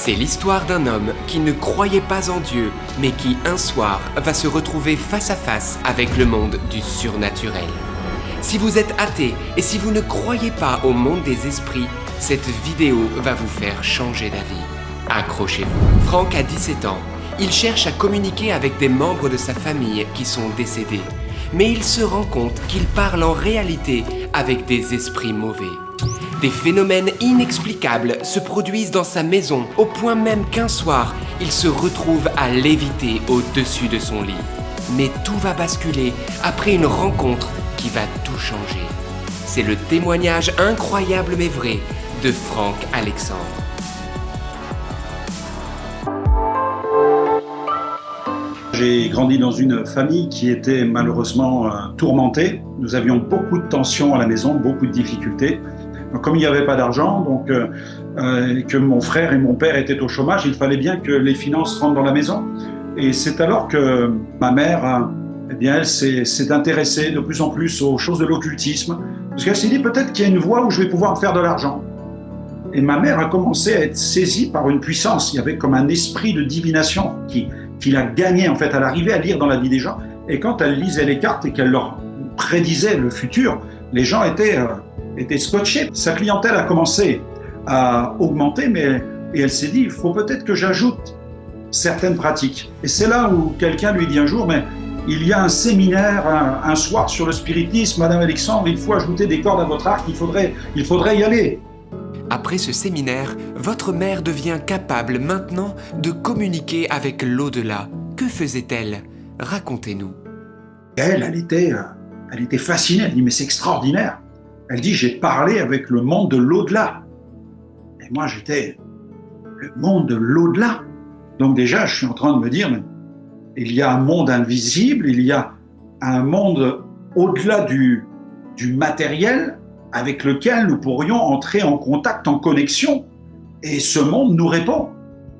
C'est l'histoire d'un homme qui ne croyait pas en Dieu, mais qui un soir va se retrouver face à face avec le monde du surnaturel. Si vous êtes athée et si vous ne croyez pas au monde des esprits, cette vidéo va vous faire changer d'avis. Accrochez-vous. Frank a 17 ans. Il cherche à communiquer avec des membres de sa famille qui sont décédés. Mais il se rend compte qu'il parle en réalité avec des esprits mauvais. Des phénomènes inexplicables se produisent dans sa maison, au point même qu'un soir, il se retrouve à léviter au-dessus de son lit. Mais tout va basculer après une rencontre qui va tout changer. C'est le témoignage incroyable mais vrai de Frank Alexandre. J'ai grandi dans une famille qui était malheureusement tourmentée. Nous avions beaucoup de tensions à la maison, beaucoup de difficultés. Donc, comme il n'y avait pas d'argent, que mon frère et mon père étaient au chômage, il fallait bien que les finances rentrent dans la maison. Et c'est alors que ma mère, elle s'est intéressée de plus en plus aux choses de l'occultisme, parce qu'elle s'est dit peut-être qu'il y a une voie où je vais pouvoir me faire de l'argent. Et ma mère a commencé à être saisie par une puissance. Il y avait comme un esprit de divination qui l'a gagné en fait. Elle arrivait à lire dans la vie des gens. Et quand elle lisait les cartes et qu'elle leur prédisait le futur, les gens étaient scotchés. Sa clientèle a commencé à augmenter, et elle s'est dit, il faut peut-être que j'ajoute certaines pratiques. Et c'est là où quelqu'un lui dit un jour, mais il y a un séminaire un soir sur le spiritisme, Madame Alexandre, il faut ajouter des cordes à votre arc, il faudrait y aller. Après ce séminaire, votre mère devient capable maintenant de communiquer avec l'au-delà. Que faisait-elle? Racontez-nous. Elle était fascinée, elle dit, mais c'est extraordinaire. Elle dit, j'ai parlé avec le monde de l'au-delà. Et moi, j'étais le monde de l'au-delà. Donc déjà, je suis en train de me dire, mais il y a un monde invisible, il y a un monde au-delà du matériel avec lequel nous pourrions entrer en contact, en connexion. Et ce monde nous répond.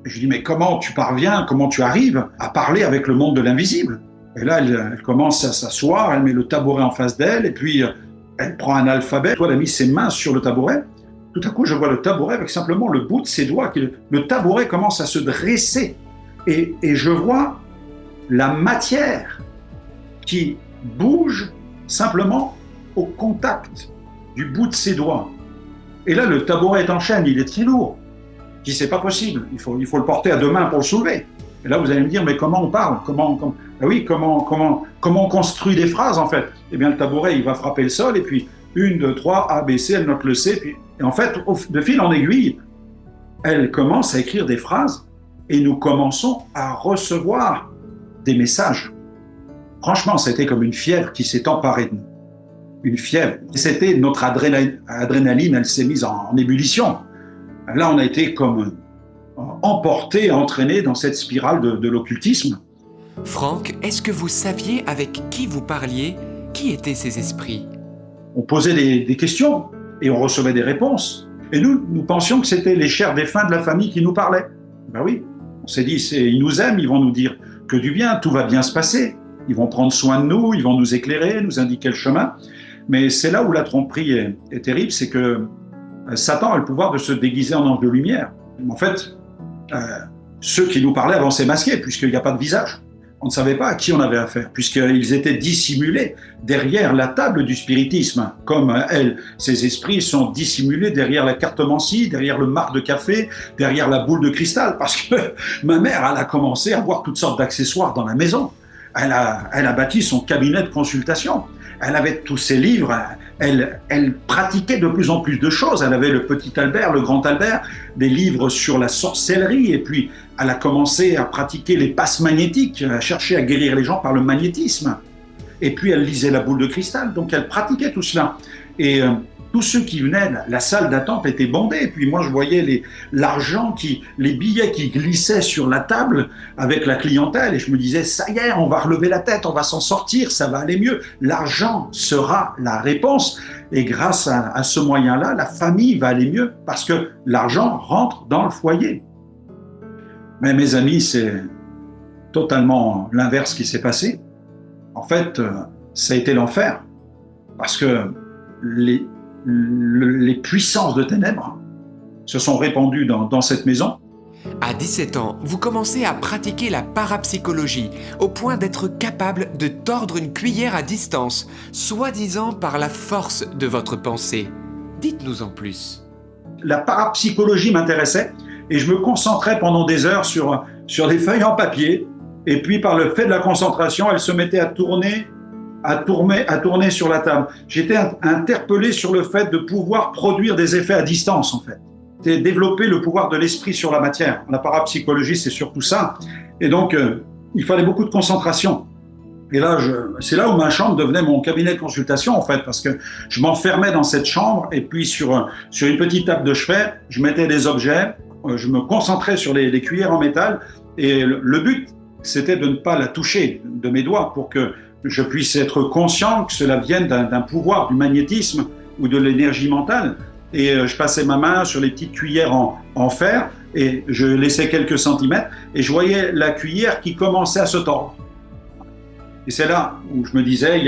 Et je dis, mais comment tu parviens, comment tu arrives à parler avec le monde de l'invisible? Et là, elle commence à s'asseoir, elle met le tabouret en face d'elle, et puis elle prend un alphabet, elle a mis ses mains sur le tabouret. Tout à coup, je vois le tabouret avec simplement le bout de ses doigts. Le tabouret commence à se dresser. Et je vois la matière qui bouge simplement au contact du bout de ses doigts. Et là, le tabouret est en chaîne, il est très lourd. Je dis, c'est pas possible, il faut le porter à deux mains pour le soulever. Et là, vous allez me dire, mais comment on parle? Comment on construit des phrases, en fait? Eh bien, le tabouret, il va frapper le sol, et puis 1, 2, 3, A, B, C, elle note le C, et en fait, de fil en aiguille, elle commence à écrire des phrases, et nous commençons à recevoir des messages. Franchement, c'était comme une fièvre qui s'est emparée de nous. Une fièvre. C'était notre adrénaline, elle s'est mise en ébullition. Là, on a été comme emporté, entraîné dans cette spirale de l'occultisme. Frank, est-ce que vous saviez avec qui vous parliez? Qui étaient ces esprits? On posait des questions et on recevait des réponses. Et nous pensions que c'était les chers défunts de la famille qui nous parlaient. Ben oui, on s'est dit, ils nous aiment, ils vont nous dire que du bien, tout va bien se passer. Ils vont prendre soin de nous, ils vont nous éclairer, nous indiquer le chemin. Mais c'est là où la tromperie est terrible, c'est que Satan a le pouvoir de se déguiser en ange de lumière. En fait, ceux qui nous parlaient avançaient masqués, puisqu'il n'y a pas de visage. On ne savait pas à qui on avait affaire, puisqu'ils étaient dissimulés derrière la table du spiritisme, comme ces esprits sont dissimulés derrière la cartomancie, derrière le marc de café, derrière la boule de cristal, parce que ma mère, elle a commencé à avoir toutes sortes d'accessoires dans la maison. Elle a bâti son cabinet de consultation. Elle avait tous ses livres, elle pratiquait de plus en plus de choses. Elle avait le petit Albert, le grand Albert, des livres sur la sorcellerie, et puis elle a commencé à pratiquer les passes magnétiques, à chercher à guérir les gens par le magnétisme. Et puis elle lisait la boule de cristal, donc elle pratiquait tout cela. Et tous ceux qui venaient, la salle d'attente était bondée, et puis moi je voyais l'argent, les billets qui glissaient sur la table avec la clientèle, et je me disais, ça y est, on va relever la tête, on va s'en sortir, ça va aller mieux, l'argent sera la réponse, et grâce à ce moyen-là, la famille va aller mieux, parce que l'argent rentre dans le foyer. Mais mes amis, c'est totalement l'inverse qui s'est passé. En fait, ça a été l'enfer, parce que les puissances de ténèbres se sont répandues dans cette maison. À 17 ans, vous commencez à pratiquer la parapsychologie, au point d'être capable de tordre une cuillère à distance, soi-disant par la force de votre pensée. Dites-nous en plus. La parapsychologie m'intéressait et je me concentrais pendant des heures sur des feuilles en papier. Et puis, par le fait de la concentration, elle se mettait à tourner sur la table. J'étais interpellé sur le fait de pouvoir produire des effets à distance, en fait. C'était développer le pouvoir de l'esprit sur la matière. La parapsychologie, c'est surtout ça. Et donc, il fallait beaucoup de concentration. Et là, c'est là où ma chambre devenait mon cabinet de consultation, en fait, parce que je m'enfermais dans cette chambre et puis sur une petite table de chevet, je mettais des objets, je me concentrais sur les cuillères en métal et le but, c'était de ne pas la toucher de mes doigts pour que je puisse être conscient que cela vienne d'un pouvoir, du magnétisme ou de l'énergie mentale. Et je passais ma main sur les petites cuillères en fer et je laissais quelques centimètres et je voyais la cuillère qui commençait à se tordre. Et c'est là où je me disais,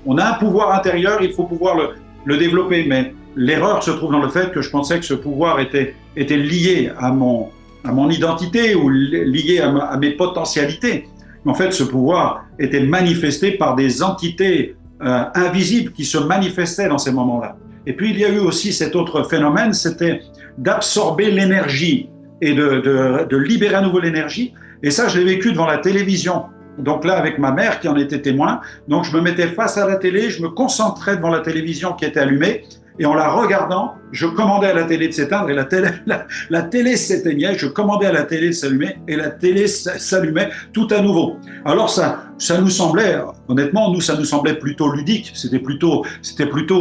on a un pouvoir intérieur, il faut pouvoir le développer. Mais l'erreur se trouve dans le fait que je pensais que ce pouvoir était lié à mon identité ou lié à mes potentialités. Mais en fait, ce pouvoir était manifesté par des entités invisibles qui se manifestaient dans ces moments-là. Et puis, il y a eu aussi cet autre phénomène, c'était d'absorber l'énergie et de libérer à nouveau l'énergie. Et ça, je l'ai vécu devant la télévision. Donc là, avec ma mère qui en était témoin, donc je me mettais face à la télé, je me concentrais devant la télévision qui était allumée, et en la regardant, je commandais à la télé de s'éteindre, et la télé s'éteignait, je commandais à la télé de s'allumer, et la télé s'allumait tout à nouveau. Alors ça nous semblait, honnêtement, ça nous semblait plutôt ludique, c'était plutôt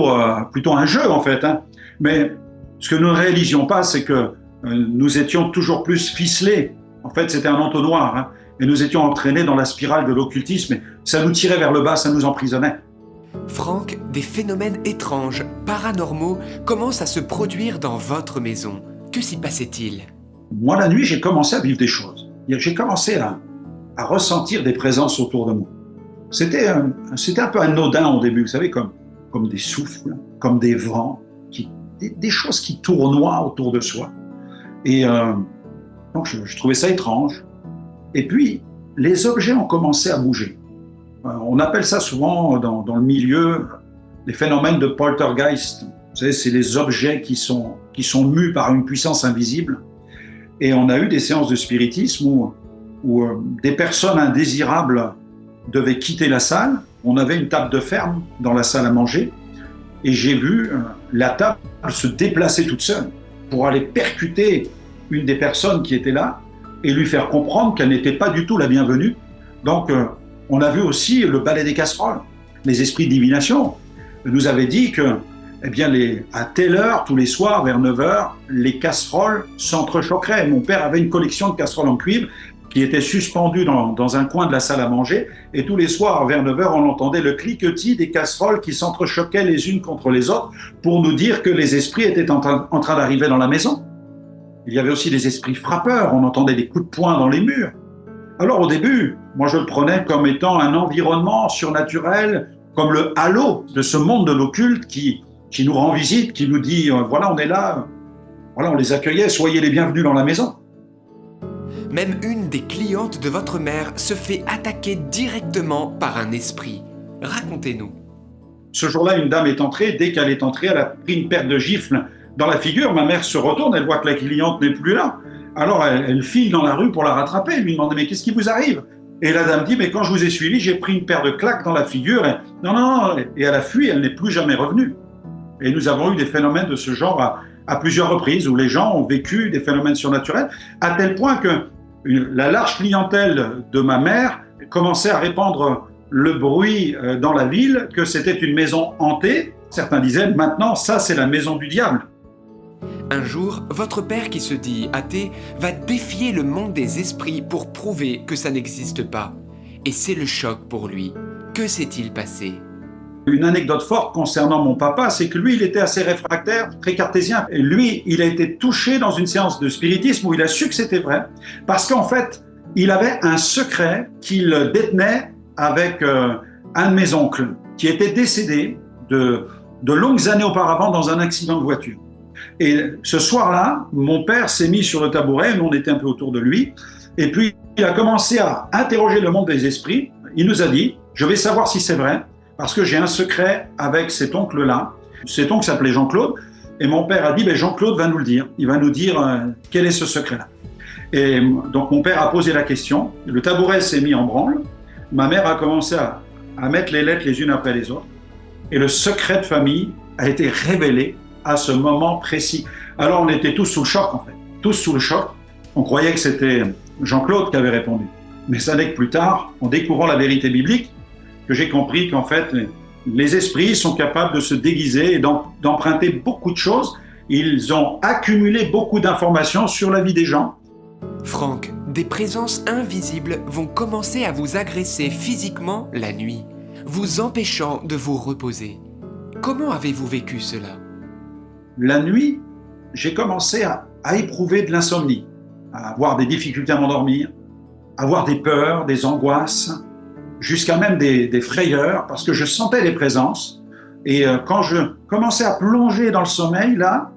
un jeu en fait, hein. Mais ce que nous ne réalisions pas, c'est que nous étions toujours plus ficelés. En fait, c'était un entonnoir, hein. Et nous étions entraînés dans la spirale de l'occultisme, et ça nous tirait vers le bas, ça nous emprisonnait. Franck, des phénomènes étranges, paranormaux, commencent à se produire dans votre maison. Que s'y passait-il ? Moi, la nuit, j'ai commencé à vivre des choses. J'ai commencé à ressentir des présences autour de moi. C'était un peu anodin au début, vous savez, comme des souffles, comme des vents, des choses qui tournoient autour de soi. Et donc, je trouvais ça étrange. Et puis, les objets ont commencé à bouger. On appelle ça souvent dans le milieu les phénomènes de poltergeist. Vous savez, c'est les objets qui sont mus par une puissance invisible. Et on a eu des séances de spiritisme où des personnes indésirables devaient quitter la salle. On avait une table de ferme dans la salle à manger. Et j'ai vu la table se déplacer toute seule pour aller percuter une des personnes qui était là et lui faire comprendre qu'elle n'était pas du tout la bienvenue. Donc, on a vu aussi le balai des casseroles. Les esprits de divination nous avaient dit que, à telle heure, tous les soirs, vers 9h, les casseroles s'entrechoqueraient. Mon père avait une collection de casseroles en cuivre qui était suspendue dans un coin de la salle à manger. Et tous les soirs, vers 9h, on entendait le cliquetis des casseroles qui s'entrechoquaient les unes contre les autres pour nous dire que les esprits étaient en train d'arriver dans la maison. Il y avait aussi des esprits frappeurs, on entendait des coups de poing dans les murs. Alors au début, moi je le prenais comme étant un environnement surnaturel, comme le halo de ce monde de l'occulte qui nous rend visite, qui nous dit voilà on est là, voilà on les accueillait, soyez les bienvenus dans la maison. Même une des clientes de votre mère se fait attaquer directement par un esprit. Racontez-nous. Ce jour-là, une dame est entrée, dès qu'elle est entrée, elle a pris une paire de gifles dans la figure. Ma mère se retourne, elle voit que la cliente n'est plus là. Alors elle file dans la rue pour la rattraper, elle lui demande « Mais qu'est-ce qui vous arrive ?» Et la dame dit « Mais quand je vous ai suivi, j'ai pris une paire de claques dans la figure. » et, Non. Et elle a fui, elle n'est plus jamais revenue. Et nous avons eu des phénomènes de ce genre à plusieurs reprises, où les gens ont vécu des phénomènes surnaturels, à tel point que la large clientèle de ma mère commençait à répandre le bruit dans la ville, que c'était une maison hantée. Certains disaient « Maintenant, ça c'est la maison du diable ». Un jour, votre père qui se dit athée va défier le monde des esprits pour prouver que ça n'existe pas. Et c'est le choc pour lui. Que s'est-il passé ? Une anecdote forte concernant mon papa, c'est que lui, il était assez réfractaire, très cartésien. Et lui, il a été touché dans une séance de spiritisme où il a su que c'était vrai, parce qu'en fait, il avait un secret qu'il détenait avec un de mes oncles, qui était décédé de longues années auparavant dans un accident de voiture. Et ce soir-là, mon père s'est mis sur le tabouret, nous on était un peu autour de lui, et puis il a commencé à interroger le monde des esprits. Il nous a dit, je vais savoir si c'est vrai, parce que j'ai un secret avec cet oncle-là. Cet oncle s'appelait Jean-Claude, et mon père a dit, Jean-Claude va nous le dire, il va nous dire quel est ce secret-là. Et donc mon père a posé la question, le tabouret s'est mis en branle, ma mère a commencé à mettre les lettres les unes après les autres, et le secret de famille a été révélé à ce moment précis. Alors on était tous sous le choc en fait, tous sous le choc. On croyait que c'était Jean-Claude qui avait répondu. Mais ça n'est que plus tard, en découvrant la vérité biblique, que j'ai compris qu'en fait, les esprits sont capables de se déguiser et d'emprunter beaucoup de choses. Ils ont accumulé beaucoup d'informations sur la vie des gens. Franck, des présences invisibles vont commencer à vous agresser physiquement la nuit, vous empêchant de vous reposer. Comment avez-vous vécu cela? La nuit, j'ai commencé à éprouver de l'insomnie, à avoir des difficultés à m'endormir, à avoir des peurs, des angoisses, jusqu'à même des frayeurs, parce que je sentais les présences. Et quand je commençais à plonger dans le sommeil, là,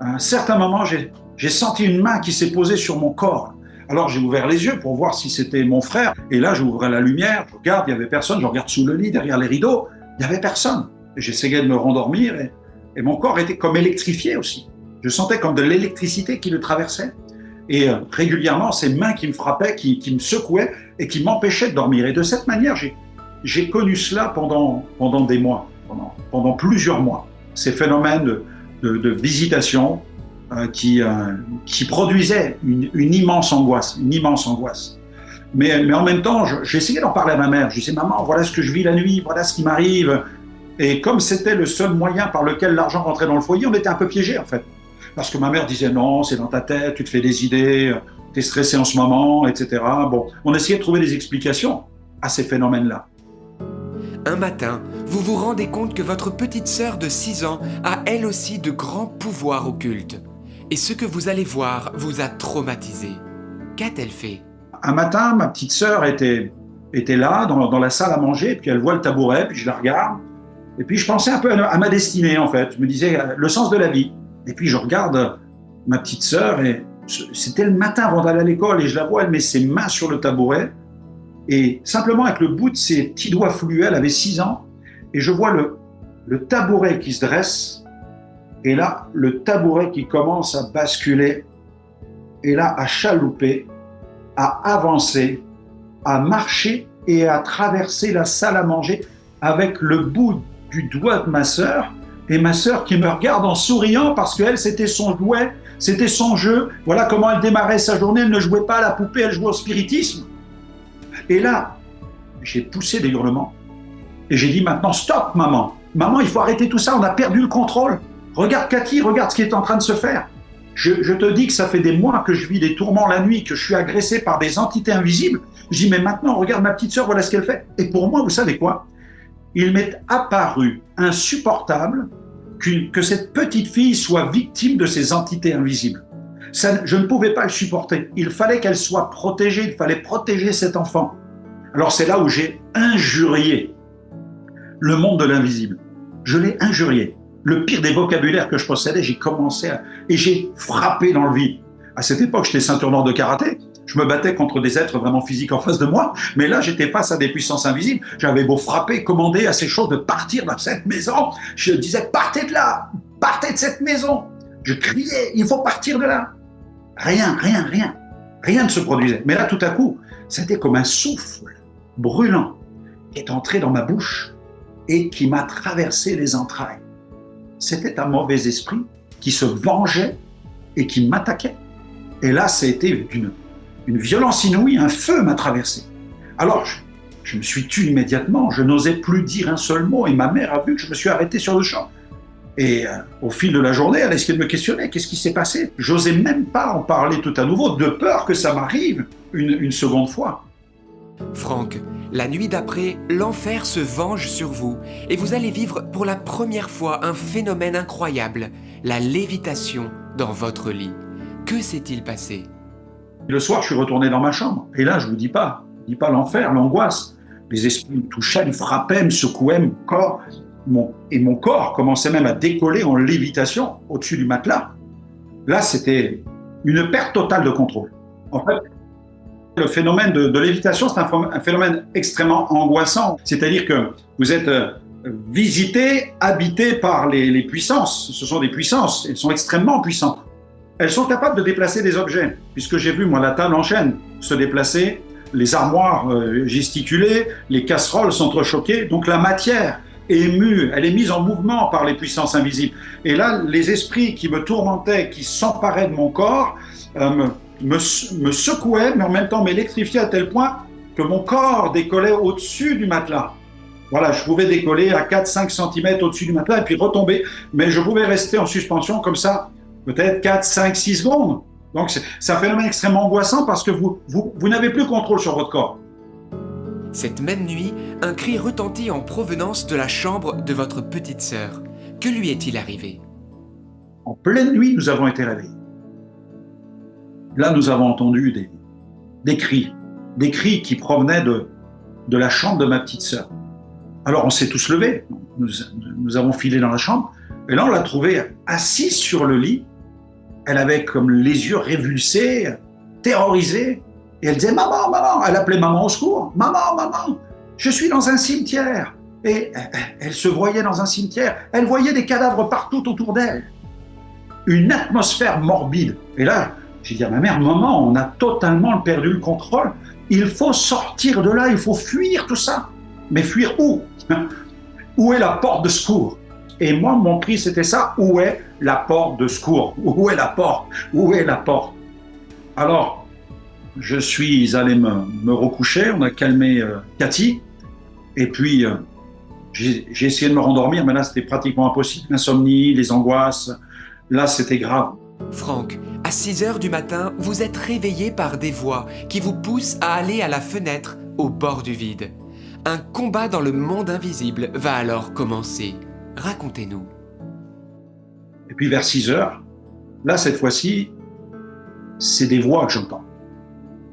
à un certain moment, j'ai senti une main qui s'est posée sur mon corps. Alors j'ai ouvert les yeux pour voir si c'était mon frère. Et là, j'ouvrais la lumière, je regarde, il n'y avait personne. Je regarde sous le lit, derrière les rideaux, il n'y avait personne. J'essayais de me rendormir et mon corps était comme électrifié aussi. Je sentais comme de l'électricité qui le traversait. Et régulièrement, ces mains qui me frappaient, qui me secouaient et qui m'empêchaient de dormir. Et de cette manière, j'ai connu cela pendant des mois, pendant plusieurs mois. Ces phénomènes de visitation qui produisaient une immense angoisse, Mais en même temps, j'essayais d'en parler à ma mère. Je disais, maman, voilà ce que je vis la nuit, voilà ce qui m'arrive. Et comme c'était le seul moyen par lequel l'argent rentrait dans le foyer, on était un peu piégés en fait. Parce que ma mère disait non, c'est dans ta tête, tu te fais des idées, tu es stressé en ce moment, etc. Bon, on essayait de trouver des explications à ces phénomènes-là. Un matin, vous vous rendez compte que votre petite sœur de 6 ans a elle aussi de grands pouvoirs occultes. Et ce que vous allez voir vous a traumatisé. Qu'a-t-elle fait? Un matin, ma petite sœur était là, dans la salle à manger, puis elle voit le tabouret, puis je la regarde. Et puis je pensais un peu à ma destinée, en fait. Je me disais, le sens de la vie. Et puis je regarde ma petite sœur, et c'était le matin avant d'aller à l'école, et je la vois, elle met ses mains sur le tabouret, et simplement avec le bout de ses petits doigts fluets, elle avait 6 ans, et je vois le tabouret qui se dresse, et là, le tabouret qui commence à basculer, et là, à chalouper, à avancer, à marcher et à traverser la salle à manger avec le bout du doigt de ma sœur, et ma sœur qui me regarde en souriant parce qu'elle, c'était son jouet, c'était son jeu. Voilà comment elle démarrait sa journée, elle ne jouait pas à la poupée, elle jouait au spiritisme. Et là, j'ai poussé des hurlements et j'ai dit maintenant, stop maman. Maman, il faut arrêter tout ça, on a perdu le contrôle. Regarde Cathy, regarde ce qui est en train de se faire. Je te dis que ça fait des mois que je vis des tourments la nuit, que je suis agressé par des entités invisibles. Je dis, mais maintenant, regarde ma petite sœur, voilà ce qu'elle fait. Et pour moi, vous savez quoi? Il m'est apparu insupportable que cette petite fille soit victime de ces entités invisibles. Ça, je ne pouvais pas le supporter. Il fallait qu'elle soit protégée, il fallait protéger cet enfant. Alors c'est là où j'ai injurié le monde de l'invisible. Je l'ai injurié. Le pire des vocabulaires que je possédais, et j'ai frappé dans le vide. À cette époque, j'étais ceinture noire de karaté. Je me battais contre des êtres vraiment physiques en face de moi, mais là, j'étais face à des puissances invisibles. J'avais beau frapper, commander à ces choses de partir de cette maison. Je disais, partez de là, partez de cette maison. Je criais, il faut partir de là. Rien ne se produisait. Mais là, tout à coup, c'était comme un souffle brûlant qui est entré dans ma bouche et qui m'a traversé les entrailles. C'était un mauvais esprit qui se vengeait et qui m'attaquait. Et là, c'était une violence inouïe, un feu m'a traversé. Alors, je me suis tué immédiatement, je n'osais plus dire un seul mot, et ma mère a vu que je me suis arrêté sur le champ. Et au fil de la journée, elle a essayé de me questionner, qu'est-ce qui s'est passé? J'osais même pas en parler tout à nouveau, de peur que ça m'arrive une seconde fois. Franck, la nuit d'après, l'enfer se venge sur vous, et vous allez vivre pour la première fois un phénomène incroyable, la lévitation dans votre lit. Que s'est-il passé? Le soir, je suis retourné dans ma chambre. Et là, je vous dis pas l'enfer, l'angoisse. Les esprits me touchaient, me frappaient, me secouaient mon corps. et mon corps commençait même à décoller en lévitation au-dessus du matelas. Là, c'était une perte totale de contrôle. En fait, le phénomène de lévitation, c'est un phénomène extrêmement angoissant. C'est-à-dire que vous êtes visité, habité par les puissances. Ce sont des puissances, elles sont extrêmement puissantes. Elles sont capables de déplacer des objets, puisque j'ai vu, moi, la table en chaîne se déplacer, les armoires gesticuler, les casseroles s'entrechoquer. Donc la matière est mue, elle est mise en mouvement par les puissances invisibles. Et là, les esprits qui me tourmentaient, qui s'emparaient de mon corps, me secouaient, mais en même temps m'électrifiaient à tel point que mon corps décollait au-dessus du matelas. Voilà, je pouvais décoller à 4-5 cm au-dessus du matelas et puis retomber, mais je pouvais rester en suspension comme ça, peut-être 4, 5, 6 secondes. Donc c'est un phénomène extrêmement angoissant parce que vous n'avez plus contrôle sur votre corps. Cette même nuit, un cri retentit en provenance de la chambre de votre petite sœur. Que lui est-il arrivé? En pleine nuit, nous avons été réveillés. Là, nous avons entendu des cris qui provenaient de la chambre de ma petite sœur. Alors on s'est tous levés, nous avons filé dans la chambre, et là on l'a trouvée assise sur le lit. Elle avait comme les yeux révulsés, terrorisée, et elle disait « Maman, maman !» Elle appelait maman au secours. « Maman, maman, je suis dans un cimetière !» Et elle se voyait dans un cimetière, elle voyait des cadavres partout autour d'elle. Une atmosphère morbide. Et là, j'ai dit à ma mère « Maman, on a totalement perdu le contrôle, il faut sortir de là, il faut fuir tout ça. » Mais fuir où? Où est la porte de secours? Et moi, mon cri, c'était ça. Où est la porte de secours? Où est la porte? Où est la porte? Alors, je suis allé me recoucher. On a calmé Cathy. Et puis, j'ai essayé de me rendormir, mais là, c'était pratiquement impossible. L'insomnie, les angoisses, là, c'était grave. Franck, à 6 heures du matin, vous êtes réveillé par des voix qui vous poussent à aller à la fenêtre au bord du vide. Un combat dans le monde invisible va alors commencer. Racontez-nous. Et puis vers 6 heures, là, cette fois-ci, c'est des voix que j'entends.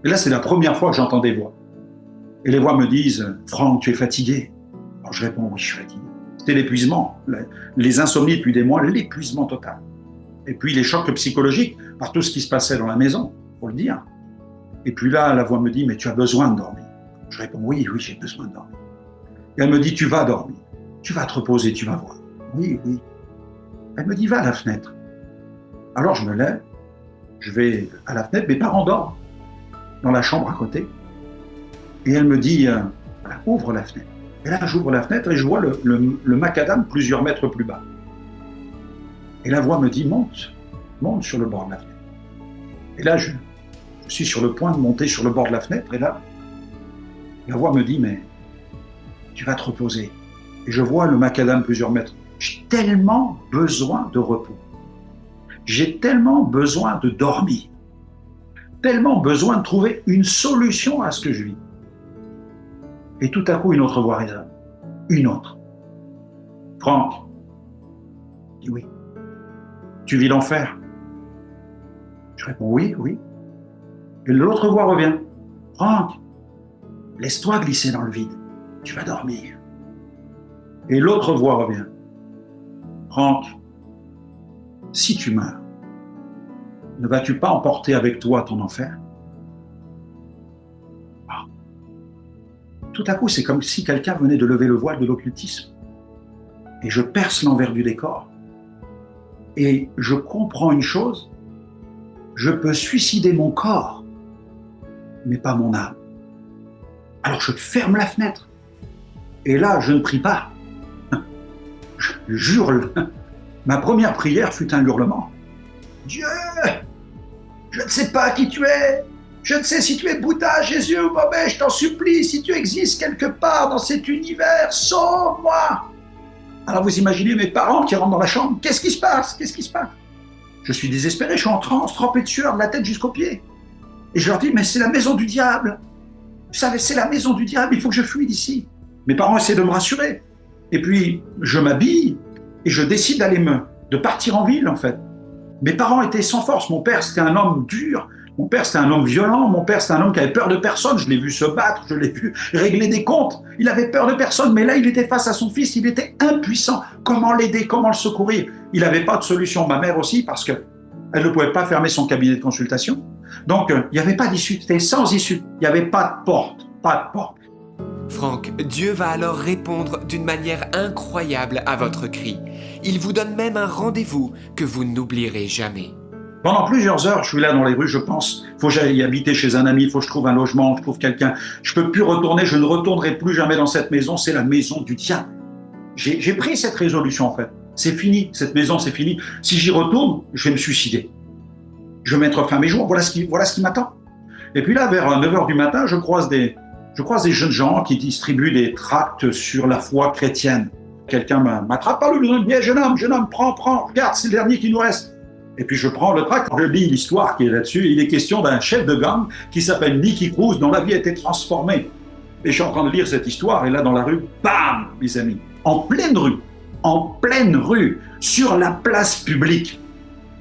Et là, c'est la première fois que j'entends des voix. Et les voix me disent « Franck, tu es fatigué ?» Alors je réponds « Oui, je suis fatigué. » C'était l'épuisement, les insomnies depuis des mois, l'épuisement total. Et puis les chocs psychologiques par tout ce qui se passait dans la maison, il faut le dire. Et puis là, la voix me dit « Mais tu as besoin de dormir. » Je réponds « Oui, oui, j'ai besoin de dormir. » Et elle me dit « Tu vas dormir. Tu vas te reposer, tu vas voir. » Oui, oui. Elle me dit « Va à la fenêtre. » Alors je me lève, je vais à la fenêtre, mes parents dorment dans la chambre à côté. Et elle me dit voilà, « Ouvre la fenêtre. » Et là, j'ouvre la fenêtre et je vois le macadam plusieurs mètres plus bas. Et la voix me dit « Monte sur le bord de la fenêtre. » Et là, je suis sur le point de monter sur le bord de la fenêtre. Et là, la voix me dit « Mais tu vas te reposer. » Et je vois le macadam plusieurs mètres. J'ai tellement besoin de repos. J'ai tellement besoin de dormir. Tellement besoin de trouver une solution à ce que je vis. Et tout à coup, une autre voix résonne. Une autre. « Franck, je dis oui. Tu vis l'enfer ?» Je réponds « Oui, oui. » Et l'autre voix revient. « Franck, laisse-toi glisser dans le vide. Tu vas dormir. » Et l'autre voix revient. « Franck, si tu meurs, ne vas-tu pas emporter avec toi ton enfer ?» Tout à coup, c'est comme si quelqu'un venait de lever le voile de l'occultisme. Et je perce l'envers du décor. Et je comprends une chose, je peux suicider mon corps, mais pas mon âme. Alors je ferme la fenêtre. Et là, je ne prie pas. Je hurle. Ma première prière fut un hurlement. « Dieu, je ne sais pas qui tu es. Je ne sais si tu es Bouddha, Jésus ou Mahomet, je t'en supplie, si tu existes quelque part dans cet univers, sauve-moi !» Alors vous imaginez mes parents qui rentrent dans la chambre. Qu'est-ce qui se passe? Qu'est-ce qui se passe? Je suis désespéré, je suis en transe, trempé de sueur, de la tête jusqu'aux pieds. Et je leur dis, mais c'est la maison du diable. Vous savez, c'est la maison du diable, il faut que je fuis d'ici. Mes parents essaient de me rassurer. Et puis, je m'habille et je décide de partir en ville, en fait. Mes parents étaient sans force. Mon père, c'était un homme dur. Mon père, c'était un homme violent. Mon père, c'était un homme qui avait peur de personne. Je l'ai vu se battre, je l'ai vu régler des comptes. Il avait peur de personne, mais là, il était face à son fils. Il était impuissant. Comment l'aider? Comment le secourir? Il n'avait pas de solution. Ma mère aussi, parce qu'elle ne pouvait pas fermer son cabinet de consultation. Donc, il n'y avait pas d'issue. C'était sans issue. Il n'y avait pas de porte. Pas de porte. Franck, Dieu va alors répondre d'une manière incroyable à votre cri. Il vous donne même un rendez-vous que vous n'oublierez jamais. Pendant plusieurs heures, je suis là dans les rues, je pense, il faut que j'aille y habiter chez un ami, il faut que je trouve un logement, je trouve quelqu'un. Je ne peux plus retourner, je ne retournerai plus jamais dans cette maison, c'est la maison du diable. J'ai pris cette résolution en fait. C'est fini, cette maison, c'est fini. Si j'y retourne, je vais me suicider. Je vais mettre fin à mes jours, voilà ce qui m'attend. Et puis là, vers 9h du matin, je croise des jeunes gens qui distribuent des tracts sur la foi chrétienne. Quelqu'un m'attrape par le bras, me dit « Jeune homme, prends, regarde, c'est le dernier qui nous reste. » Et puis je prends le tract, je lis l'histoire qui est là-dessus. Il est question d'un chef de gang qui s'appelle Nicky Cruz, dont la vie a été transformée. Et je suis en train de lire cette histoire, et là dans la rue, bam, mes amis, en pleine rue, sur la place publique,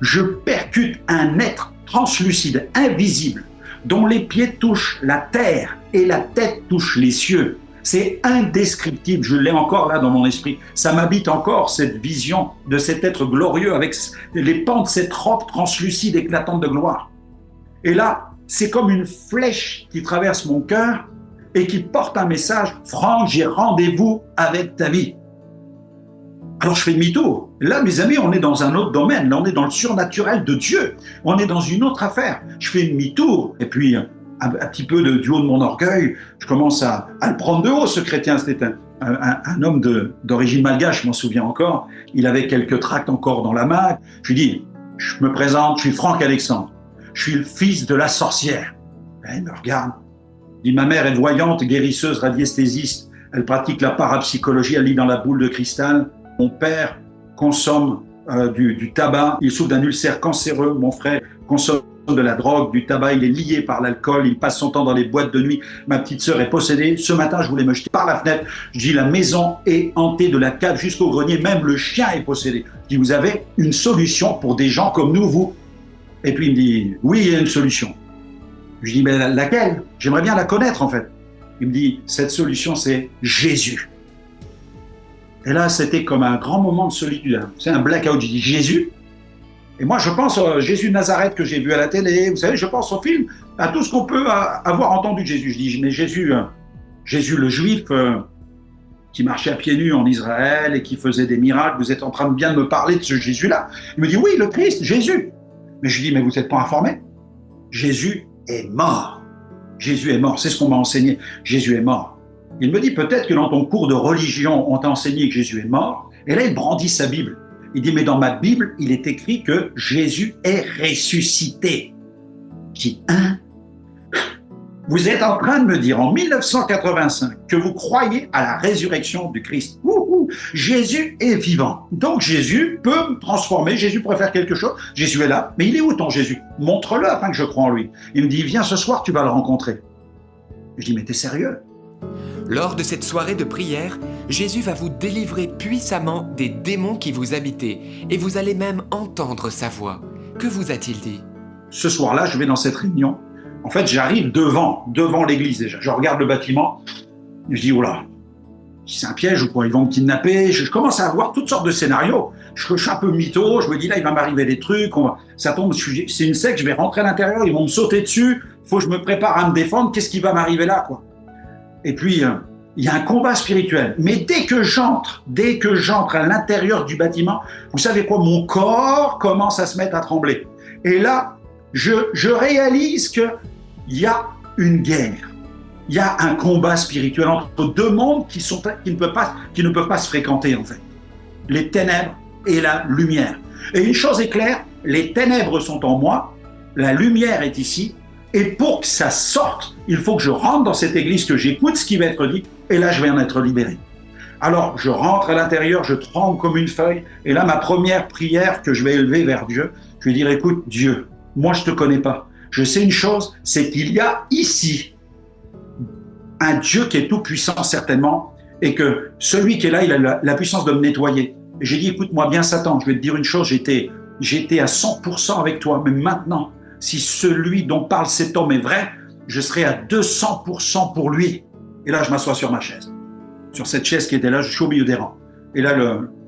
je percute un être translucide, invisible, dont les pieds touchent la terre et la tête touche les cieux. C'est indescriptible, je l'ai encore là dans mon esprit. Ça m'habite encore, cette vision de cet être glorieux avec les pans de cette robe translucide éclatante de gloire. Et là, c'est comme une flèche qui traverse mon cœur et qui porte un message « Franck, j'ai rendez-vous avec ta vie ». Alors je fais demi-tour. Là, mes amis, on est dans un autre domaine. Là, on est dans le surnaturel de Dieu. On est dans une autre affaire. Je fais demi-tour et puis un petit peu du haut de mon orgueil, je commence à le prendre de haut, ce chrétien. C'était un homme d'origine malgache, je m'en souviens encore. Il avait quelques tracts encore dans la main. Je lui dis, je me présente, je suis Franck Alexandre. Je suis le fils de la sorcière. Et il me regarde. Il dit, ma mère est voyante, guérisseuse, radiesthésiste. Elle pratique la parapsychologie, elle lit dans la boule de cristal. Mon père consomme du tabac. Il souffre d'un ulcère cancéreux. Mon frère consomme de la drogue, du tabac, il est lié par l'alcool, il passe son temps dans les boîtes de nuit. Ma petite sœur est possédée. Ce matin, je voulais me jeter par la fenêtre. Je dis, la maison est hantée de la cave jusqu'au grenier, même le chien est possédé. Je dis, vous avez une solution pour des gens comme nous, vous? Et puis il me dit, oui, il y a une solution. Je dis, mais laquelle? J'aimerais bien la connaître en fait. Il me dit, cette solution, c'est Jésus. Et là, c'était comme un grand moment de solitude. C'est un blackout. Je dis, Jésus? Et moi, je pense à Jésus de Nazareth que j'ai vu à la télé. Vous savez, je pense au film, à tout ce qu'on peut avoir entendu de Jésus. Je dis, mais Jésus le juif qui marchait à pieds nus en Israël et qui faisait des miracles, vous êtes en train de bien me parler de ce Jésus-là? Il me dit, oui, le Christ, Jésus. Mais je dis, mais vous n'êtes pas informé? Jésus est mort. Jésus est mort, c'est ce qu'on m'a enseigné. Jésus est mort. Il me dit, peut-être que dans ton cours de religion, on t'a enseigné que Jésus est mort. Et là, il brandit sa Bible. Il dit, mais dans ma Bible, il est écrit que Jésus est ressuscité. Je dis, hein? Vous êtes en train de me dire en 1985 que vous croyez à la résurrection du Christ. Jésus est vivant. Donc Jésus peut me transformer, Jésus pourrait faire quelque chose. Jésus est là. Mais il est où ton Jésus? Montre-le afin que je croie en lui. Il me dit, viens ce soir, tu vas le rencontrer. Je dis, mais t'es sérieux? Lors de cette soirée de prière, Jésus va vous délivrer puissamment des démons qui vous habitaient et vous allez même entendre sa voix. Que vous a-t-il dit? Ce soir-là, je vais dans cette réunion. En fait, j'arrive devant l'église déjà. Je regarde le bâtiment et je dis, oh là, c'est un piège ou quoi? Ils vont me kidnapper. Je commence à avoir toutes sortes de scénarios. Je suis un peu mytho. Je me dis, là, il va m'arriver des trucs. Ça tombe, c'est une secte, je vais rentrer à l'intérieur. Ils vont me sauter dessus. Il faut que je me prépare à me défendre. Qu'est-ce qui va m'arriver là, quoi? Et puis, il y a un combat spirituel. Mais dès que j'entre à l'intérieur du bâtiment, vous savez quoi? Mon corps commence à se mettre à trembler. Et là, je réalise qu'il y a une guerre. Il y a un combat spirituel entre deux mondes qui ne peuvent pas se fréquenter, en fait. Les ténèbres et la lumière. Et une chose est claire, les ténèbres sont en moi, la lumière est ici, et pour que ça sorte, il faut que je rentre dans cette église, que j'écoute ce qui va être dit, et là, je vais en être libéré. Alors, je rentre à l'intérieur, je tremble comme une feuille, et là, ma première prière que je vais élever vers Dieu, je vais dire, écoute, Dieu, moi, je ne te connais pas. Je sais une chose, c'est qu'il y a ici un Dieu qui est tout puissant, certainement, et que celui qui est là, il a la puissance de me nettoyer. Et j'ai dit, écoute-moi bien, Satan, je vais te dire une chose, j'étais à 100% avec toi, mais maintenant, si celui dont parle cet homme est vrai, je serai à 200% pour lui. Et là, je m'assois sur ma chaise. Sur cette chaise qui était là, je suis au milieu des rangs. Et là,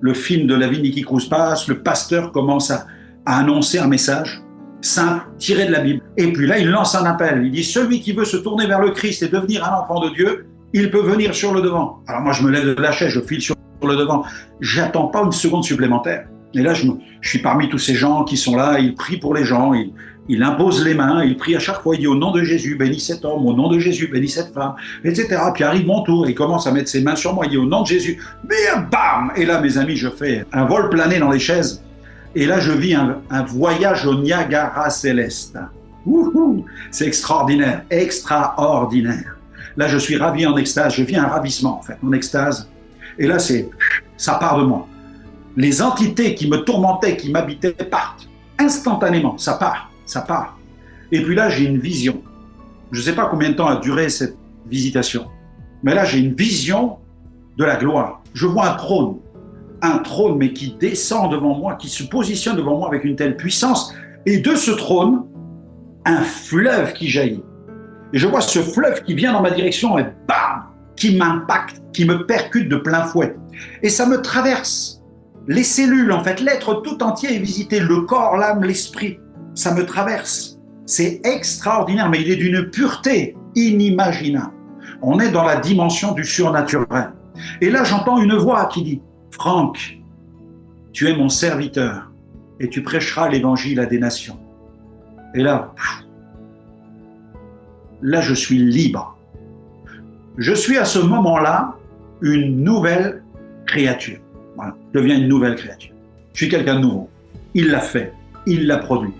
le film de la vie de Nicky Cruz passe, le pasteur commence à annoncer un message simple, tiré de la Bible. Et puis là, il lance un appel. Il dit, celui qui veut se tourner vers le Christ et devenir un enfant de Dieu, il peut venir sur le devant. Alors moi, je me lève de la chaise, je file sur le devant. J'attends pas une seconde supplémentaire. Et là, je suis parmi tous ces gens qui sont là, il prie pour les gens, il impose les mains, il prie à chaque fois, il dit au nom de Jésus, bénis cet homme, au nom de Jésus, bénis cette femme, etc. Puis arrive mon tour, il commence à mettre ses mains sur moi, il dit au nom de Jésus, bam! Et là, mes amis, je fais un vol plané dans les chaises. Et là, je vis un voyage au Niagara céleste. C'est extraordinaire, extraordinaire. Là, je suis ravi en extase, je vis un ravissement, en fait, en extase. Et là, ça part de moi. Les entités qui me tourmentaient, qui m'habitaient, partent. Instantanément, ça part. Et puis là, j'ai une vision. Je ne sais pas combien de temps a duré cette visitation, mais là, j'ai une vision de la gloire. Je vois un trône, mais qui descend devant moi, qui se positionne devant moi avec une telle puissance. Et de ce trône, un fleuve qui jaillit. Et je vois ce fleuve qui vient dans ma direction et bam, qui m'impacte, qui me percute de plein fouet. Et ça me traverse. Les cellules, en fait, l'être tout entier est visité, le corps, l'âme, l'esprit, ça me traverse. C'est extraordinaire, mais il est d'une pureté inimaginable. On est dans la dimension du surnaturel. Et là, j'entends une voix qui dit « Franck, tu es mon serviteur et tu prêcheras l'évangile à des nations. » Et là, je suis libre. Je suis à ce moment-là une nouvelle créature. Voilà, je deviens une nouvelle créature. Je suis quelqu'un de nouveau. Il l'a fait, il l'a produit.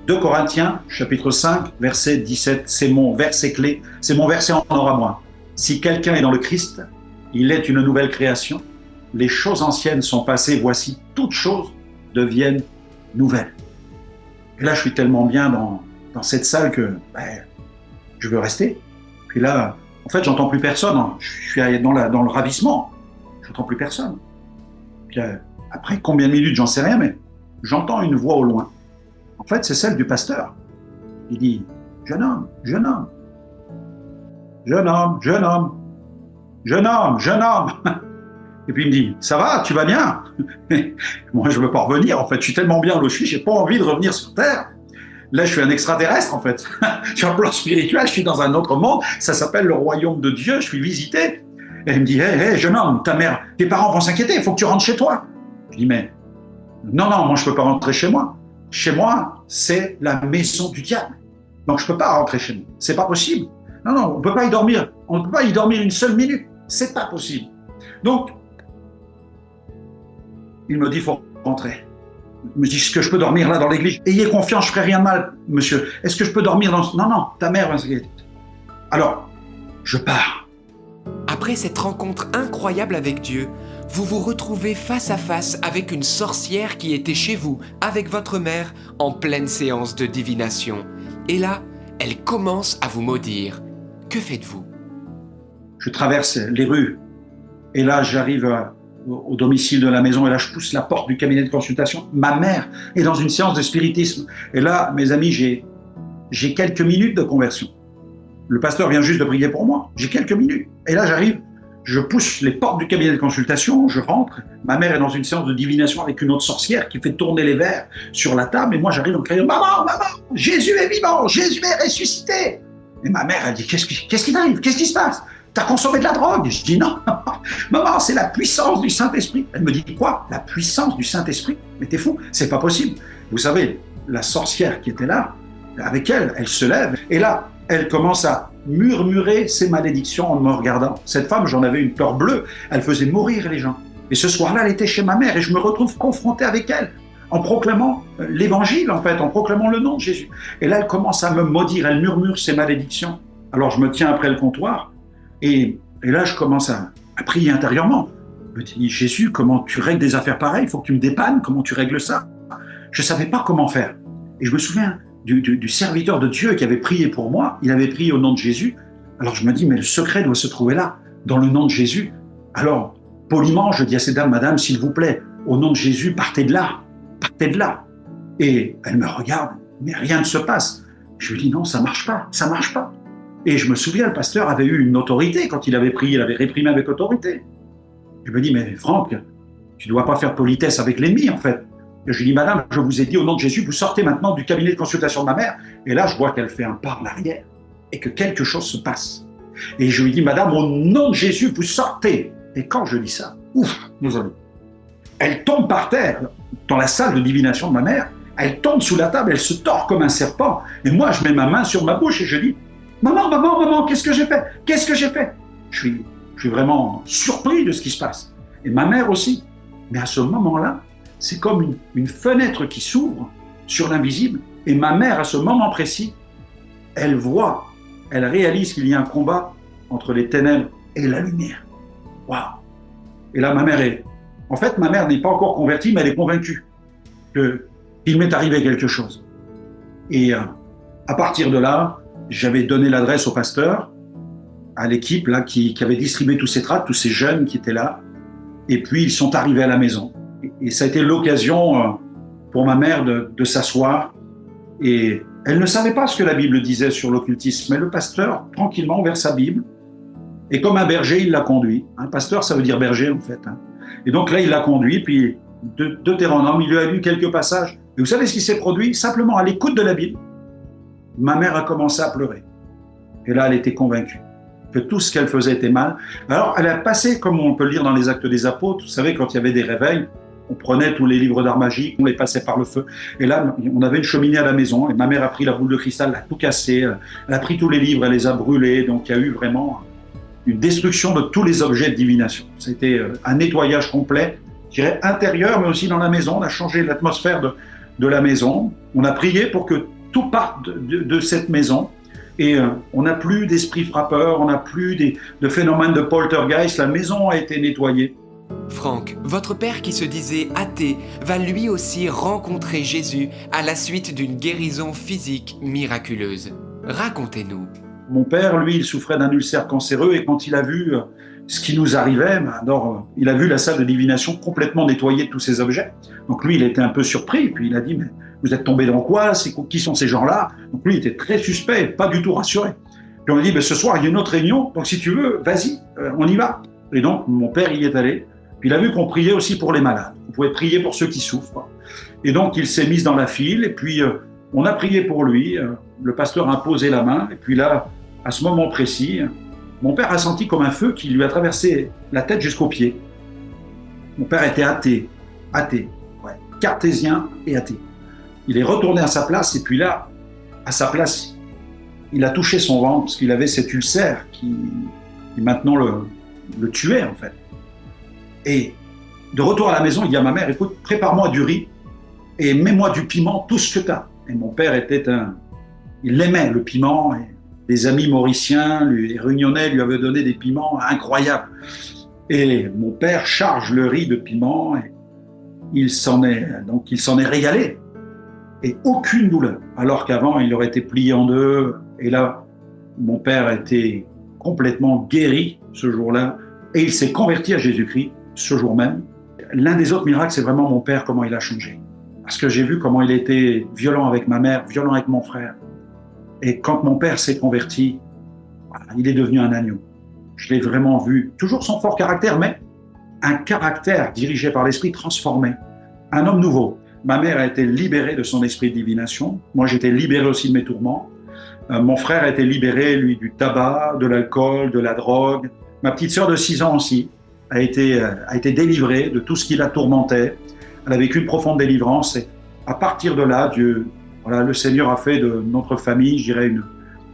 2 Corinthiens, chapitre 5, verset 17, c'est mon verset clé, c'est mon verset en or à moi. Si quelqu'un est dans le Christ, il est une nouvelle création. Les choses anciennes sont passées, voici, toutes choses deviennent nouvelles. Et là, je suis tellement bien dans cette salle que je veux rester. Puis là, en fait, j'entends plus personne. Je suis dans le ravissement. J'entends plus personne. Puis après combien de minutes, j'en sais rien, mais j'entends une voix au loin. En fait, c'est celle du pasteur. Il dit « Jeune homme, jeune homme, jeune homme, jeune homme, jeune homme, jeune homme. » Et puis il me dit « Ça va, tu vas bien ?» Moi, je ne veux pas revenir, en fait. Je suis tellement bien où je suis, je n'ai pas envie de revenir sur Terre. Là, je suis un extraterrestre, en fait. Sur un plan spirituel, je suis dans un autre monde. Ça s'appelle le royaume de Dieu. Je suis visité. Et il me dit, hey, jeune homme, ta mère, tes parents vont s'inquiéter, il faut que tu rentres chez toi. Je dis, mais non, moi, je ne peux pas rentrer chez moi. Chez moi, c'est la maison du diable. Donc, je ne peux pas rentrer chez moi. C'est pas possible. Non, on ne peut pas y dormir. On ne peut pas y dormir une seule minute. C'est pas possible. Donc, il me dit, il faut rentrer. Il me dit, est-ce que je peux dormir là dans l'église? Ayez confiance, je ne ferai rien de mal, monsieur. Est-ce que je peux dormir dans... Non, ta mère va s'inquiéter. Alors, je pars. Après cette rencontre incroyable avec Dieu, vous vous retrouvez face à face avec une sorcière qui était chez vous, avec votre mère, en pleine séance de divination. Et là, elle commence à vous maudire. Que faites-vous? Je traverse les rues, et là, j'arrive au domicile de la maison, et là, je pousse la porte du cabinet de consultation. Ma mère est dans une séance de spiritisme. Et là, mes amis, j'ai quelques minutes de conversion. Le pasteur vient juste de prier pour moi. J'ai quelques minutes. Et là, j'arrive, je pousse les portes du cabinet de consultation, je rentre. Ma mère est dans une séance de divination avec une autre sorcière qui fait tourner les verres sur la table. Et moi, j'arrive en criant, maman, Jésus est vivant, Jésus est ressuscité. Et ma mère, elle dit, qu'est-ce qui t'arrive? Qu'est-ce qui se passe? T'as consommé de la drogue? Je dis, non, maman, c'est la puissance du Saint-Esprit. Elle me dit, quoi? La puissance du Saint-Esprit? Mais t'es fou, c'est pas possible. Vous savez, la sorcière qui était là, avec elle se lève. Et là, elle commence à murmurer ses malédictions en me regardant. Cette femme, j'en avais une peur bleue. Elle faisait mourir les gens. Et ce soir-là, elle était chez ma mère et je me retrouve confronté avec elle en proclamant l'évangile, en fait, en proclamant le nom de Jésus. Et là, elle commence à me maudire. Elle murmure ses malédictions. Alors, je me tiens après le comptoir et là, je commence à prier intérieurement. Je me dis, Jésus, comment tu règles des affaires pareilles? Il faut que tu me dépannes. Comment tu règles ça? Je ne savais pas comment faire. Et je me souviens du serviteur de Dieu qui avait prié pour moi, il avait prié au nom de Jésus. Alors je me dis, mais le secret doit se trouver là, dans le nom de Jésus. Alors, poliment, je dis à cette dame, madame, s'il vous plaît, au nom de Jésus, partez de là. Et elle me regarde, mais rien ne se passe. Je lui dis, non, ça marche pas, ça marche pas. Et je me souviens, le pasteur avait eu une autorité, quand il avait prié, il avait réprimé avec autorité. Je me dis, mais Franck, tu ne dois pas faire politesse avec l'ennemi, en fait. Et je lui dis, madame, je vous ai dit au nom de Jésus, vous sortez maintenant du cabinet de consultation de ma mère. Et là, je vois qu'elle fait un pas en arrière et que quelque chose se passe. Et je lui dis, madame, au nom de Jésus, vous sortez. Et quand je dis ça, ouf, nous allons. Elle tombe par terre dans la salle de divination de ma mère. Elle tombe sous la table, elle se tord comme un serpent. Et moi, je mets ma main sur ma bouche et je dis, maman, maman, maman, qu'est-ce que j'ai fait? Qu'est-ce que j'ai fait? Je suis vraiment surpris de ce qui se passe. Et ma mère aussi. Mais à ce moment-là, c'est comme une fenêtre qui s'ouvre sur l'invisible. Et ma mère, à ce moment précis, elle voit, elle réalise qu'il y a un combat entre les ténèbres et la lumière. Waouh! Et là, ma mère n'est pas encore convertie, mais elle est convaincue qu'il m'est arrivé quelque chose. Et à partir de là, j'avais donné l'adresse au pasteur, à l'équipe là qui avait distribué tous ces tracts, tous ces jeunes qui étaient là. Et puis, ils sont arrivés à la maison. Et ça a été l'occasion pour ma mère de s'asseoir. Et elle ne savait pas ce que la Bible disait sur l'occultisme. Mais le pasteur, tranquillement, ouvert sa Bible. Et comme un berger, il l'a conduit. Un pasteur, ça veut dire berger, en fait. Et donc là, il l'a conduit. Puis, Deutéronome, il lui a lu quelques passages. Et vous savez ce qui s'est produit? Simplement, à l'écoute de la Bible, ma mère a commencé à pleurer. Et là, elle était convaincue que tout ce qu'elle faisait était mal. Alors, elle a passé, comme on peut le lire dans les Actes des Apôtres, vous savez, quand il y avait des réveils, on prenait tous les livres d'art magique, on les passait par le feu. Et là, on avait une cheminée à la maison, et ma mère a pris la boule de cristal, elle a tout cassé, elle a pris tous les livres, elle les a brûlés, donc il y a eu vraiment une destruction de tous les objets de divination. C'était un nettoyage complet, je dirais intérieur, mais aussi dans la maison. On a changé l'atmosphère de la maison. On a prié pour que tout parte de cette maison. Et on n'a plus d'esprit frappeur, on n'a plus de phénomènes de poltergeist. La maison a été nettoyée. Franck, votre père qui se disait athée va lui aussi rencontrer Jésus à la suite d'une guérison physique miraculeuse. Racontez-nous. Mon père, lui, il souffrait d'un ulcère cancéreux et quand il a vu ce qui nous arrivait, alors, il a vu la salle de divination complètement nettoyée de tous ces objets. Donc lui, il était un peu surpris, puis il a dit, mais vous êtes tombé dans quoi? Qui sont ces gens-là? Donc lui, il était très suspect, pas du tout rassuré. Puis on a dit, ce soir, il y a une autre réunion, donc si tu veux, vas-y, on y va. Et donc, mon père y est allé. Puis il a vu qu'on priait aussi pour les malades. On pouvait prier pour ceux qui souffrent. Et donc, il s'est mis dans la file, et puis on a prié pour lui. Le pasteur a posé la main, et puis là, à ce moment précis, mon père a senti comme un feu qui lui a traversé la tête jusqu'aux pieds. Mon père était athée, ouais, cartésien et athée. Il est retourné à sa place, et puis là, à sa place, il a touché son ventre, parce qu'il avait cet ulcère qui maintenant le tuait, en fait. Et de retour à la maison, il dit à ma mère, écoute, prépare-moi du riz, et mets-moi du piment, tout ce que tu as. Et mon père il aimait le piment, et des amis mauriciens, les réunionnais lui avaient donné des piments incroyables. Et mon père charge le riz de piment, et il s'en est régalé. Et aucune douleur. Alors qu'avant, il aurait été plié en deux. Et là, mon père était complètement guéri ce jour-là. Et il s'est converti à Jésus-Christ ce jour même. L'un des autres miracles, c'est vraiment mon père, comment il a changé. Parce que j'ai vu comment il était violent avec ma mère, violent avec mon frère. Et quand mon père s'est converti, il est devenu un agneau. Je l'ai vraiment vu, toujours son fort caractère, mais un caractère dirigé par l'esprit transformé. Un homme nouveau. Ma mère a été libérée de son esprit de divination. Moi, j'étais libéré aussi de mes tourments. Mon frère a été libéré, lui, du tabac, de l'alcool, de la drogue. Ma petite sœur de 6 ans aussi a été délivrée de tout ce qui la tourmentait. Elle a vécu une profonde délivrance. Et à partir de là, le Seigneur a fait de notre famille, je dirais,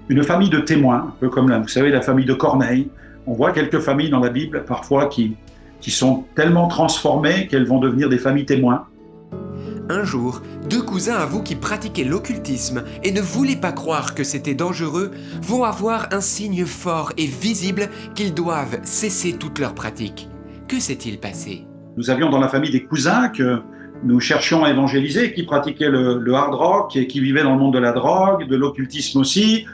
une famille de témoins, un peu comme vous savez, la famille de Corneille. On voit quelques familles dans la Bible, parfois, qui sont tellement transformées qu'elles vont devenir des familles témoins. Un jour, 2 cousins à vous qui pratiquaient l'occultisme et ne voulaient pas croire que c'était dangereux vont avoir un signe fort et visible qu'ils doivent cesser toute leur pratique. Que s'est-il passé? Nous avions dans la famille des cousins que nous cherchions à évangéliser, qui pratiquaient le hard rock et qui vivaient dans le monde de la drogue, de l'occultisme aussi.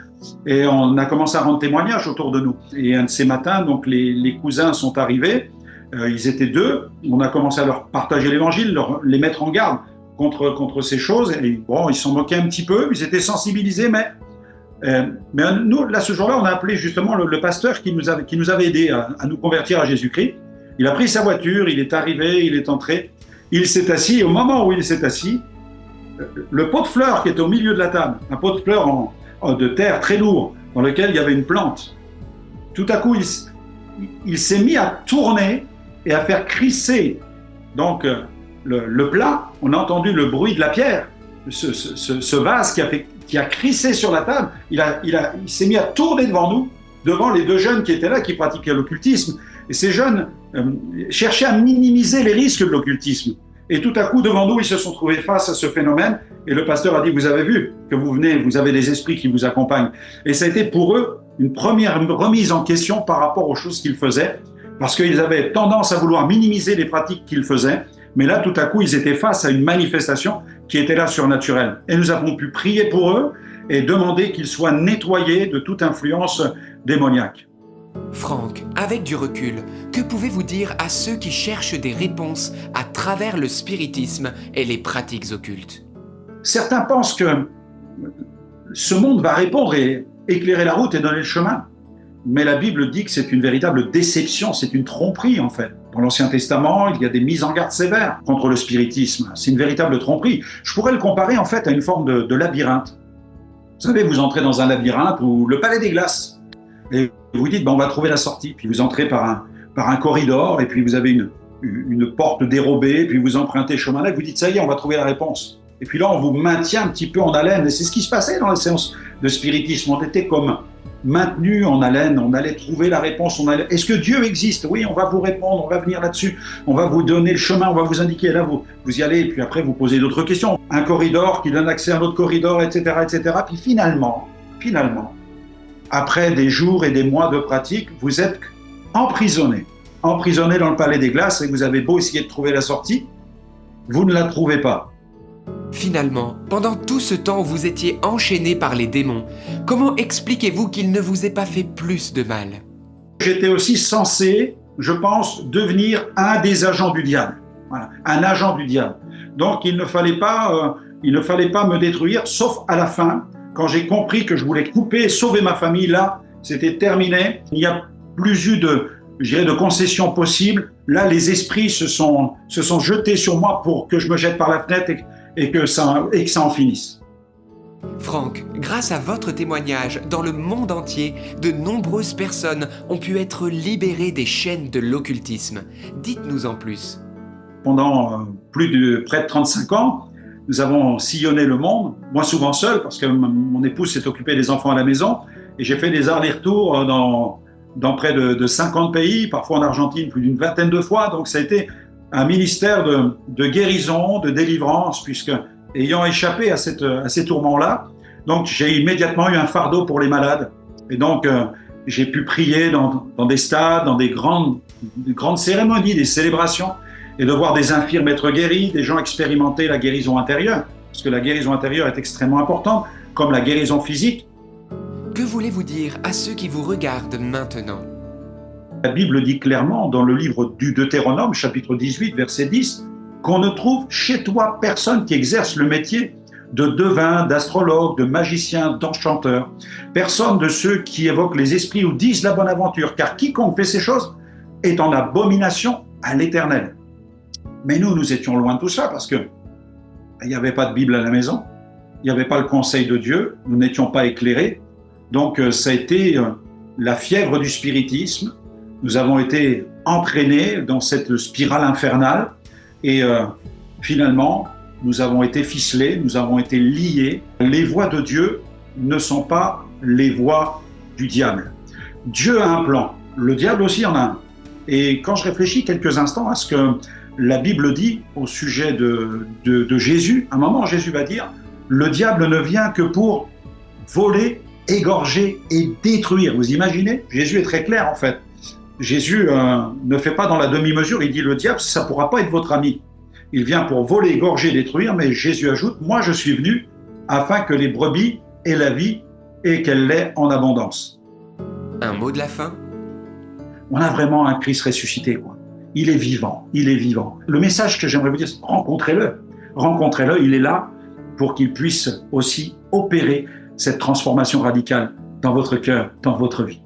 Et on a commencé à rendre témoignage autour de nous. Et un de ces matins, donc les cousins sont arrivés. Ils étaient 2. On a commencé à leur partager l'évangile, les mettre en garde contre ces choses. Et bon, ils s'en moquaient un petit peu, ils étaient sensibilisés, mais nous, là, ce jour-là, on a appelé justement le pasteur qui nous avait aidés à nous convertir à Jésus-Christ. Il a pris sa voiture, il est arrivé, il est entré, il s'est assis, et au moment où il s'est assis, le pot de fleurs qui était au milieu de la table, un pot de fleurs de terre très lourd, dans lequel il y avait une plante, tout à coup, il s'est mis à tourner et à faire crisser donc le plat. On a entendu le bruit de la pierre, ce vase qui a crissé sur la table. Il s'est mis à tourner devant nous, devant les deux jeunes qui étaient là, qui pratiquaient l'occultisme. Et ces jeunes cherchaient à minimiser les risques de l'occultisme. Et tout à coup, devant nous, ils se sont trouvés face à ce phénomène. Et le pasteur a dit, vous avez vu que vous avez des esprits qui vous accompagnent. Et ça a été pour eux une première remise en question par rapport aux choses qu'ils faisaient, parce qu'ils avaient tendance à vouloir minimiser les pratiques qu'ils faisaient. Mais là, tout à coup, ils étaient face à une manifestation qui était là surnaturelle. Et nous avons pu prier pour eux et demander qu'ils soient nettoyés de toute influence démoniaque. Franck, avec du recul, que pouvez-vous dire à ceux qui cherchent des réponses à travers le spiritisme et les pratiques occultes? Certains pensent que ce monde va répondre et éclairer la route et donner le chemin. Mais la Bible dit que c'est une véritable déception, c'est une tromperie en fait. Dans l'Ancien Testament, il y a des mises en garde sévères contre le spiritisme. C'est une véritable tromperie. Je pourrais le comparer en fait à une forme de labyrinthe. Vous savez, vous entrez dans un labyrinthe ou le palais des glaces et vous dites, on va trouver la sortie. Puis vous entrez par un corridor et puis vous avez une porte dérobée, puis vous empruntez ce chemin-là et vous dites, ça y est, on va trouver la réponse. Et puis là, on vous maintient un petit peu en haleine. Et c'est ce qui se passait dans les séances de spiritisme. On était comme maintenus en haleine, on allait trouver la réponse. Est-ce que Dieu existe? Oui, on va vous répondre, on va venir là-dessus, on va vous donner le chemin, on va vous indiquer. Là, vous y allez, et puis après, vous posez d'autres questions. Un corridor qui donne accès à un autre corridor, etc., etc. Puis finalement, après des jours et des mois de pratique, vous êtes emprisonné dans le palais des glaces, et vous avez beau essayer de trouver la sortie, vous ne la trouvez pas. Finalement, pendant tout ce temps où vous étiez enchaîné par les démons, comment expliquez-vous qu'il ne vous ait pas fait plus de mal? J'étais aussi censé, je pense, devenir un des agents du diable. Voilà, un agent du diable. Donc il ne fallait pas me détruire, sauf à la fin, quand j'ai compris que je voulais couper et sauver ma famille. Là, c'était terminé. Il n'y a plus eu de concessions possibles. Là, les esprits se sont jetés sur moi pour que je me jette par la fenêtre et que ça en finisse. Franck, grâce à votre témoignage, dans le monde entier, de nombreuses personnes ont pu être libérées des chaînes de l'occultisme. Dites-nous en plus. Pendant près de 35 ans, nous avons sillonné le monde, moi souvent seul, parce que mon épouse s'est occupée des enfants à la maison, et j'ai fait des allers-retours dans près de 50 pays, parfois en Argentine plus d'une vingtaine de fois. Donc ça a été un ministère de guérison, de délivrance, puisque ayant échappé à ces tourments-là, donc j'ai immédiatement eu un fardeau pour les malades. Et donc j'ai pu prier dans des stades, dans des grandes cérémonies, des célébrations, et de voir des infirmes être guéris, des gens expérimenter la guérison intérieure, parce que la guérison intérieure est extrêmement importante, comme la guérison physique. Que voulez-vous dire à ceux qui vous regardent maintenant? La Bible dit clairement dans le livre du Deutéronome, chapitre 18, verset 10, qu'on ne trouve chez toi personne qui exerce le métier de devin, d'astrologue, de magicien, d'enchanteur, personne de ceux qui évoquent les esprits ou disent la bonne aventure, car quiconque fait ces choses est en abomination à l'Éternel. Mais nous étions loin de tout ça, parce que il n'y avait pas de Bible à la maison, il n'y avait pas le conseil de Dieu, nous n'étions pas éclairés. Donc ça a été la fièvre du spiritisme. Nous avons été entraînés dans cette spirale infernale et finalement, nous avons été ficelés, nous avons été liés. Les voies de Dieu ne sont pas les voies du diable. Dieu a un plan, le diable aussi en a un. Et quand je réfléchis quelques instants à ce que la Bible dit au sujet de Jésus, à un moment, Jésus va dire « Le diable ne vient que pour voler, égorger et détruire ». Vous imaginez? Jésus est très clair en fait. Jésus ne fait pas dans la demi-mesure, il dit le diable, ça ne pourra pas être votre ami. Il vient pour voler, égorger, détruire, mais Jésus ajoute, moi je suis venu afin que les brebis aient la vie et qu'elle l'ait en abondance. Un mot de la fin? On a vraiment un Christ ressuscité, quoi. Il est vivant, il est vivant. Le message que j'aimerais vous dire, c'est rencontrez-le. rencontrez-le, il est là pour qu'il puisse aussi opérer cette transformation radicale dans votre cœur, dans votre vie.